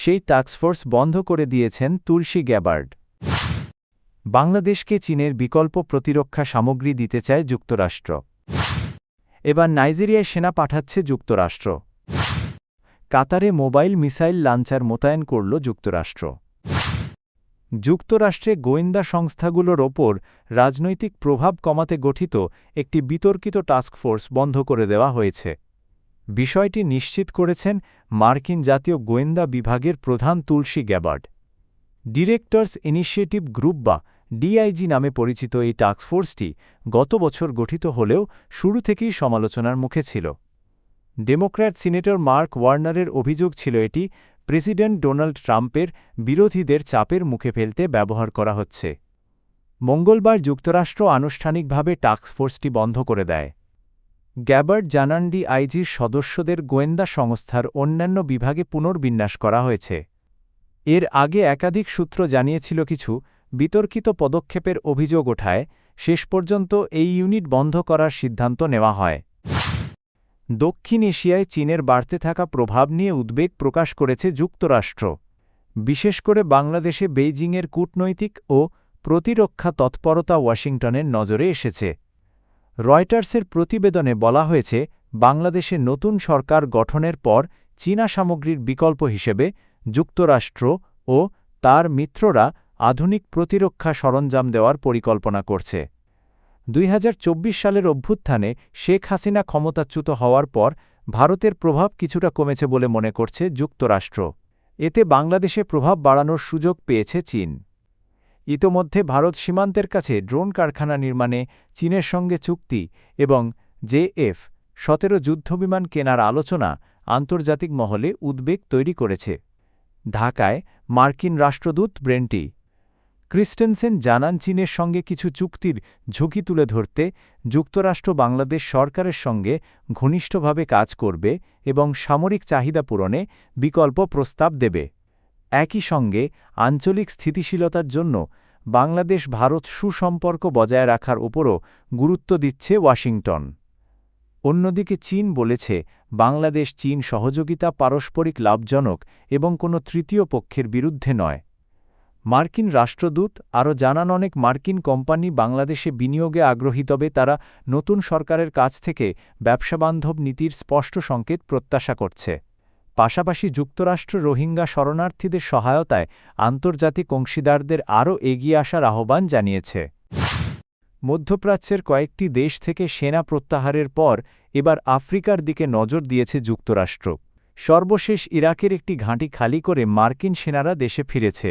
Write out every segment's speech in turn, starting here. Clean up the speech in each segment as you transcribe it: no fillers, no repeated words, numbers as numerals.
সেই টাস্কফোর্স বন্ধ করে দিয়েছেন তুলসী গ্যাবার্ড। বাংলাদেশকে চীনের বিকল্প প্রতিরক্ষা সামগ্রী দিতে চায় যুক্তরাষ্ট্র। এবার নাইজেরিয়ায় সেনা পাঠাচ্ছে যুক্তরাষ্ট্র। কাতারে মোবাইল মিসাইল লঞ্চার মোতায়েন করল যুক্তরাষ্ট্র। যুক্তরাষ্ট্রে গোয়েন্দা সংস্থাগুলোর ওপর রাজনৈতিক প্রভাব কমাতে গঠিত একটি বিতর্কিত টাস্কফোর্স বন্ধ করে দেওয়া হয়েছে। বিষয়টি নিশ্চিত করেছেন মার্কিন জাতীয় গোয়েন্দা বিভাগের প্রধান তুলসী গ্যাবার্ড। ডিরেক্টরস ইনিশিয়েটিভ গ্রুপ বা ডিআইজি নামে পরিচিত এই টাস্কফোর্সটি গত বছর গঠিত হলেও শুরু থেকেই সমালোচনার মুখে ছিল। ডেমোক্র্যাট সিনেটর মার্ক ওয়ার্নারের অভিযোগ ছিল এটি প্রেসিডেন্ট ডোনাল্ড ট্রাম্পের বিরোধীদের চাপের মুখে ফেলতে ব্যবহার করা হচ্ছে। মঙ্গলবার যুক্তরাষ্ট্র আনুষ্ঠানিকভাবে টাস্কফোর্সটি বন্ধ করে দেয়। গ্যাবার্ড জানান ডিআইজির সদস্যদের গোয়েন্দা সংস্থার অন্যান্য বিভাগে পুনর্বিন্যাস করা হয়েছে। এর আগে একাধিক সূত্র জানিয়েছিল কিছু বিতর্কিত পদক্ষেপের অভিযোগ ওঠায় শেষ পর্যন্ত এই ইউনিট বন্ধ করার সিদ্ধান্ত নেওয়া হয়। দক্ষিণ এশিয়ায় চীনের বাড়তে থাকা প্রভাব নিয়ে উদ্বেগ প্রকাশ করেছে যুক্তরাষ্ট্র। বিশেষ করে বাংলাদেশে বেইজিংয়ের কূটনৈতিক ও প্রতিরক্ষা তৎপরতা ওয়াশিংটনের নজরে এসেছে। রয়টার্সের প্রতিবেদনে বলা হয়েছে, বাংলাদেশে নতুন সরকার গঠনের পর চীনা সামগ্রীর বিকল্প হিসেবে যুক্তরাষ্ট্র ও তার মিত্ররা আধুনিক প্রতিরক্ষা সরঞ্জাম দেওয়ার পরিকল্পনা করছে। ২০২৪ সালের অভ্যুত্থানে শেখ হাসিনা ক্ষমতাচ্যুত হওয়ার পর ভারতের প্রভাব কিছুটা কমেছে বলে মনে করছে যুক্তরাষ্ট্র। এতে বাংলাদেশে প্রভাব বাড়ানোর সুযোগ পেয়েছে চীন। ইতোমধ্যে ভারত সীমান্তের কাছে ড্রোন কারখানা নির্মাণে চীনের সঙ্গে চুক্তি এবং JF-17 যুদ্ধবিমান কেনার আলোচনা আন্তর্জাতিক মহলে উদ্বেগ তৈরি করেছে। ঢাকায় মার্কিন রাষ্ট্রদূত ব্রেন্টি ক্রিস্টেনসেন জানান, চীনের সঙ্গে কিছু চুক্তির ঝুঁকি তুলে ধরতে যুক্তরাষ্ট্র বাংলাদেশ সরকারের সঙ্গে ঘনিষ্ঠভাবে কাজ করবে এবং সামরিক চাহিদা পূরণে বিকল্প প্রস্তাব দেবে। একই সঙ্গে আঞ্চলিক স্থিতিশীলতার জন্য বাংলাদেশ ভারত সুসম্পর্ক বজায় রাখার উপরও গুরুত্ব দিচ্ছে ওয়াশিংটন। অন্যদিকে চীন বলেছে, বাংলাদেশ চীন সহযোগিতা পারস্পরিক লাভজনক এবং কোনো তৃতীয় পক্ষের বিরুদ্ধে নয়। মার্কিন রাষ্ট্রদূত আরও জানান, অনেক মার্কিন কোম্পানি বাংলাদেশে বিনিয়োগে আগ্রহী, তবে তারা নতুন সরকারের কাছ থেকে ব্যবসাবান্ধব নীতির স্পষ্ট সংকেত প্রত্যাশা করছে। পাশাপাশি যুক্তরাষ্ট্র রোহিঙ্গা শরণার্থীদের সহায়তায় আন্তর্জাতিক অংশীদারদের আরও এগিয়ে আসার আহ্বান জানিয়েছে। মধ্যপ্রাচ্যের কয়েকটি দেশ থেকে সেনা প্রত্যাহারের পর এবার আফ্রিকার দিকে নজর দিয়েছে যুক্তরাষ্ট্র। সর্বশেষ ইরাকের একটি ঘাঁটি খালি করে মার্কিন সেনারা দেশে ফিরেছে।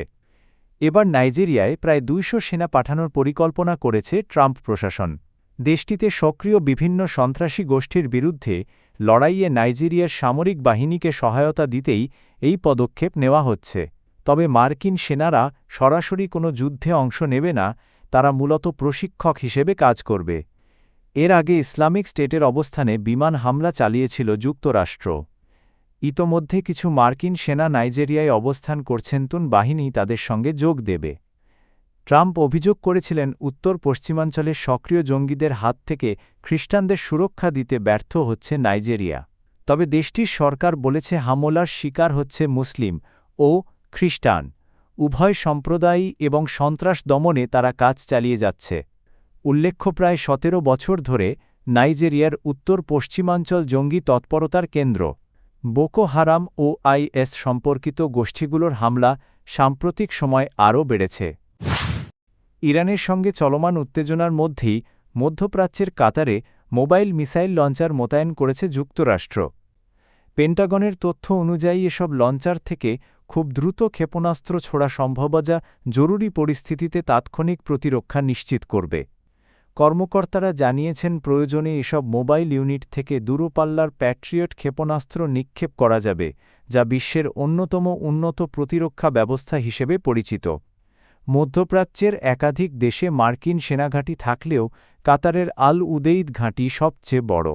এবার নাইজেরিয়ায় প্রায় ২০০ সেনা পাঠানোর পরিকল্পনা করেছে ট্রাম্প প্রশাসন। দেশটিতে সক্রিয় বিভিন্ন সন্ত্রাসী গোষ্ঠীর বিরুদ্ধে লড়াইয়ে নাইজেরিয়ার সামরিক বাহিনীকে সহায়তা দিতেই এই পদক্ষেপ নেওয়া হচ্ছে। তবে মার্কিন সেনারা সরাসরি কোনো যুদ্ধে অংশ নেবে না, তারা মূলত প্রশিক্ষক হিসেবে কাজ করবে। এর আগে ইসলামিক স্টেটের অবস্থানে বিমান হামলা চালিয়েছিল যুক্তরাষ্ট্র। ইতোমধ্যে কিছু মার্কিন সেনা নাইজেরিয়ায় অবস্থান করছেন, নতুন বাহিনী তাদের সঙ্গে যোগ দেবে। ট্রাম্প অভিযোগ করেছিলেন, উত্তর পশ্চিমাঞ্চলের সক্রিয় জঙ্গিদের হাত থেকে খ্রিস্টানদের সুরক্ষা দিতে ব্যর্থ হচ্ছে নাইজেরিয়া। তবে দেশটির সরকার বলেছে, হামলার শিকার হচ্ছে মুসলিম ও খ্রিস্টান উভয় সম্প্রদায়ই এবং সন্ত্রাস দমনে তারা কাজ চালিয়ে যাচ্ছে। উল্লেখ্য, প্রায় ১৭ বছর ধরে নাইজেরিয়ার উত্তর পশ্চিমাঞ্চল জঙ্গি তৎপরতার কেন্দ্র। বোকো হারাম ও IS সম্পর্কিত গোষ্ঠীগুলোর হামলা সাম্প্রতিক সময় আরও বেড়েছে। ইরানের সঙ্গে চলমান উত্তেজনার মধ্যেই মধ্যপ্রাচ্যের কাতারে মোবাইল মিসাইল লঞ্চার মোতায়েন করেছে যুক্তরাষ্ট্র। পেন্টাগনের তথ্য অনুযায়ী এসব লঞ্চার থেকে খুব দ্রুত ক্ষেপণাস্ত্র ছোড়া সম্ভব, যা জরুরি পরিস্থিতিতে তাৎক্ষণিক প্রতিরক্ষা নিশ্চিত করবে। কর্মকর্তারা জানিয়েছেন, প্রয়োজনে এসব মোবাইল ইউনিট থেকে দূরপাল্লার প্যাট্রিয়ট ক্ষেপণাস্ত্র নিক্ষেপ করা যাবে, যা বিশ্বের অন্যতম উন্নত প্রতিরক্ষা ব্যবস্থা হিসেবে পরিচিত। মধ্যপ্রাচ্যের একাধিক দেশে মার্কিন সেনাঘাঁটি থাকলেও কাতারের আল উদেইদ ঘাঁটি সবচেয়ে বড়।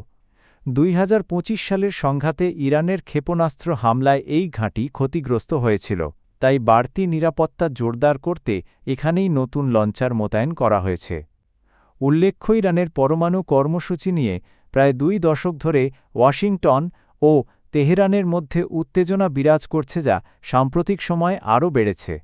২০২৫ সালের সংঘাতে ইরানের ক্ষেপণাস্ত্র হামলায় এই ঘাঁটি ক্ষতিগ্রস্ত হয়েছিল, তাই বাড়তি নিরাপত্তা জোরদার করতে এখানেই নতুন লঞ্চার মোতায়েন করা হয়েছে। উল্লেখ্য, ইরানের পরমাণু কর্মসূচি নিয়ে প্রায় ২ দশক ধরে ওয়াশিংটন ও তেহরানের মধ্যে উত্তেজনা বিরাজ করছে যা সাম্প্রতিক সময়ে আরও বেড়েছে।